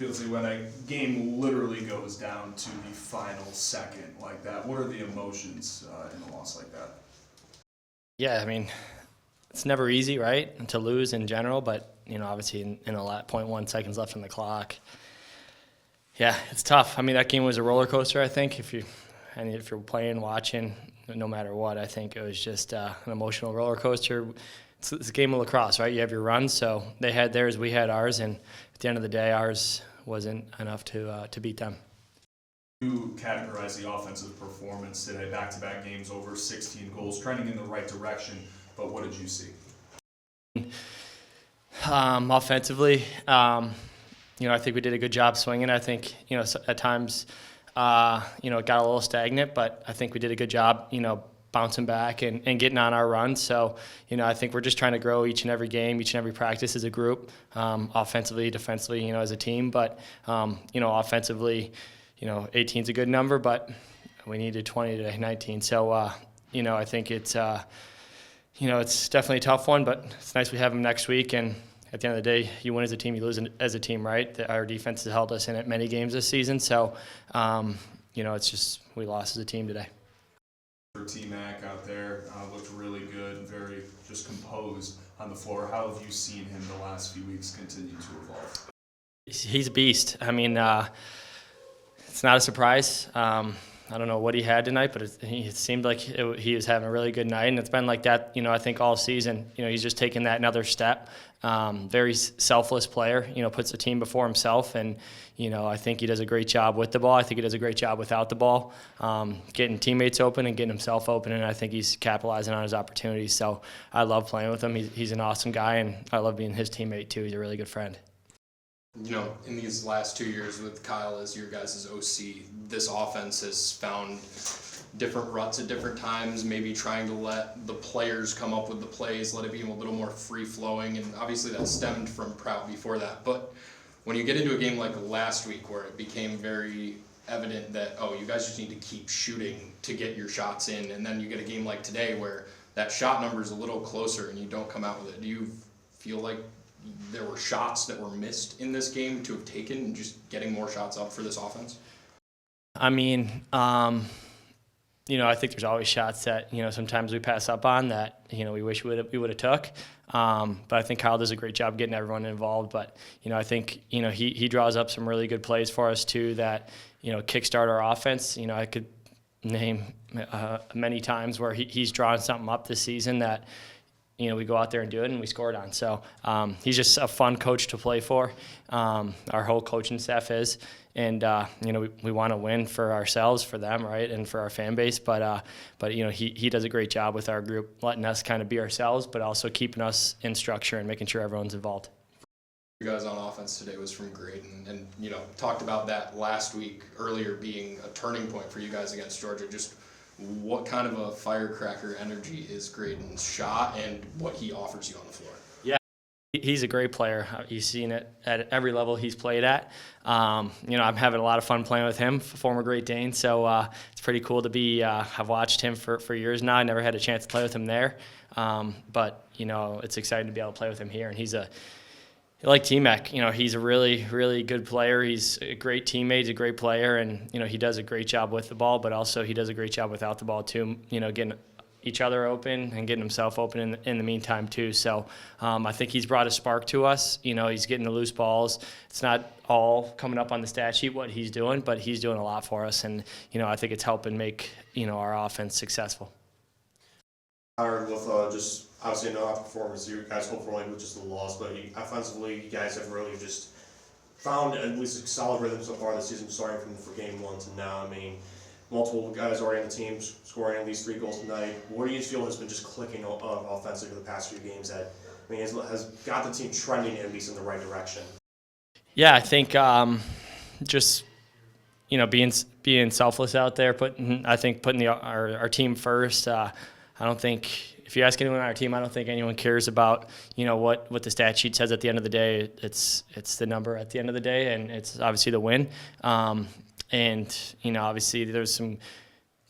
feels like when a game literally goes down to the final second like that? What are the emotions in a loss like that? Yeah, I mean, it's never easy, right, to lose in general, but, obviously in a lot, 0.1 seconds left on the clock. Yeah, it's tough. I mean, that game was a roller coaster, I think, if you're playing, watching, no matter what. I think it was just an emotional roller coaster. It's a game of lacrosse, right? You have your runs, so they had theirs, we had ours, and at the end of the day, ours wasn't enough to beat them. You categorize the offensive performance today, back-to-back games, over 16 goals, trending in the right direction, but what did you see? Offensively, I think we did a good job swinging. I think, at times, it got a little stagnant, but I think we did a good job, bouncing back and getting on our run. So, I think we're just trying to grow each and every game, each and every practice as a group, offensively, defensively, as a team. But, offensively, 18's a good number, but we needed 20 to 19. So, I think it's definitely a tough one, but it's nice we have them next week. And at the end of the day, you win as a team, you lose as a team, right? Our defense has held us in at many games this season. So, it's just we lost as a team today. For T-Mac out there, looked really good, very just composed on the floor. How have you seen him the last few weeks continue to evolve? He's a beast. I mean, it's not a surprise. I don't know what he had tonight, but it seemed like he was having a really good night, and it's been like that, I think all season. He's just taken that another step. Very selfless player, puts the team before himself, and, I think he does a great job with the ball. I think he does a great job without the ball, getting teammates open and getting himself open, and I think he's capitalizing on his opportunities. So I love playing with him. He's an awesome guy, and I love being his teammate too. He's a really good friend. In these last 2 years with Kyle as your guys' OC, this offense has found different ruts at different times, maybe trying to let the players come up with the plays, let it be a little more free-flowing, and obviously that stemmed from Prout before that. But when you get into a game like last week where it became very evident that, you guys just need to keep shooting to get your shots in, and then you get a game like today where that shot number is a little closer and you don't come out with it, do you feel like there were shots that were missed in this game to have taken and just getting more shots up for this offense? I mean, I think there's always shots that, sometimes we pass up on that, we wish we would have took. But I think Kyle does a great job getting everyone involved. But, I think, he draws up some really good plays for us too that, kickstart our offense. I could name many times where he's drawn something up this season that, we go out there and do it, and we scored on. So he's just a fun coach to play for. Our whole coaching staff is. And, we want to win for ourselves, for them, right, and for our fan base. But he does a great job with our group, letting us kind of be ourselves, but also keeping us in structure and making sure everyone's involved. You guys on offense today was from Graydon, and talked about that last week earlier being a turning point for you guys against Georgia. Just what kind of a firecracker energy is Graydon's shot and what he offers you on the floor? Yeah, he's a great player. You've seen it at every level he's played at. I'm having a lot of fun playing with him, former Great Dane, so it's pretty cool to be. I've watched him for years now. I never had a chance to play with him there, but it's exciting to be able to play with him here, and he's like T-Mac, he's a really, really good player. He's a great teammate, he's a great player, and, he does a great job with the ball, but also he does a great job without the ball too, getting each other open and getting himself open in the meantime too. So I think he's brought a spark to us. He's getting the loose balls. It's not all coming up on the stat sheet what he's doing, but he's doing a lot for us, and, I think it's helping make, our offense successful. With just obviously no performance, you guys hopefully with just the loss, but offensively, you guys have really just found at least a solid rhythm so far this season, starting from game one to now. I mean, multiple guys already on the team scoring at least 3 goals tonight. What do you feel has been just clicking offensively for the past few games that has got the team trending at least in the right direction? Yeah, I think just being selfless out there, putting our team first. I don't think, if you ask anyone on our team, I don't think anyone cares about, what the stat sheet says at the end of the day. It's the number at the end of the day, and it's obviously the win. And, obviously there's some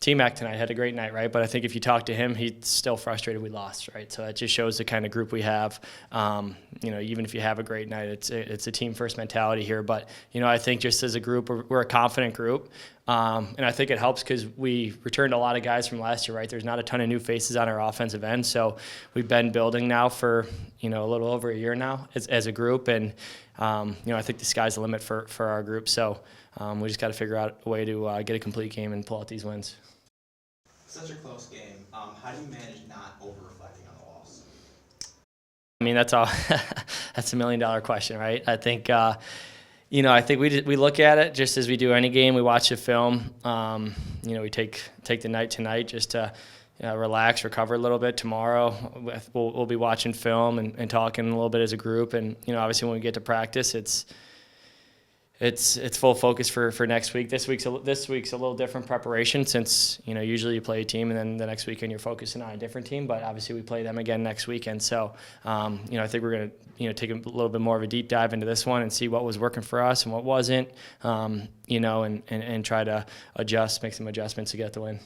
T-Mac tonight had a great night, right? But I think if you talk to him, he's still frustrated we lost, right? So that just shows the kind of group we have. Even if you have a great night, it's a team first mentality here. But I think just as a group, we're a confident group, and I think it helps because we returned a lot of guys from last year, right? There's not a ton of new faces on our offensive end, so we've been building now for a little over a year now as a group, and I think the sky's the limit for our group. So we just got to figure out a way to get a complete game and pull out these wins. Such a close game. How do you manage not over-reflecting on the loss? I mean, that's a $1 million question, right? I think, I think we look at it just as we do any game. We watch the film. We take the night tonight just to relax, recover a little bit. Tomorrow we'll be watching film and talking a little bit as a group. And obviously when we get to practice, it's full focus for next week. This week's a little different preparation since usually you play a team and then the next weekend you're focusing on a different team. But obviously we play them again next weekend. So I think we're gonna take a little bit more of a deep dive into this one and see what was working for us and what wasn't. And try to make some adjustments to get the win.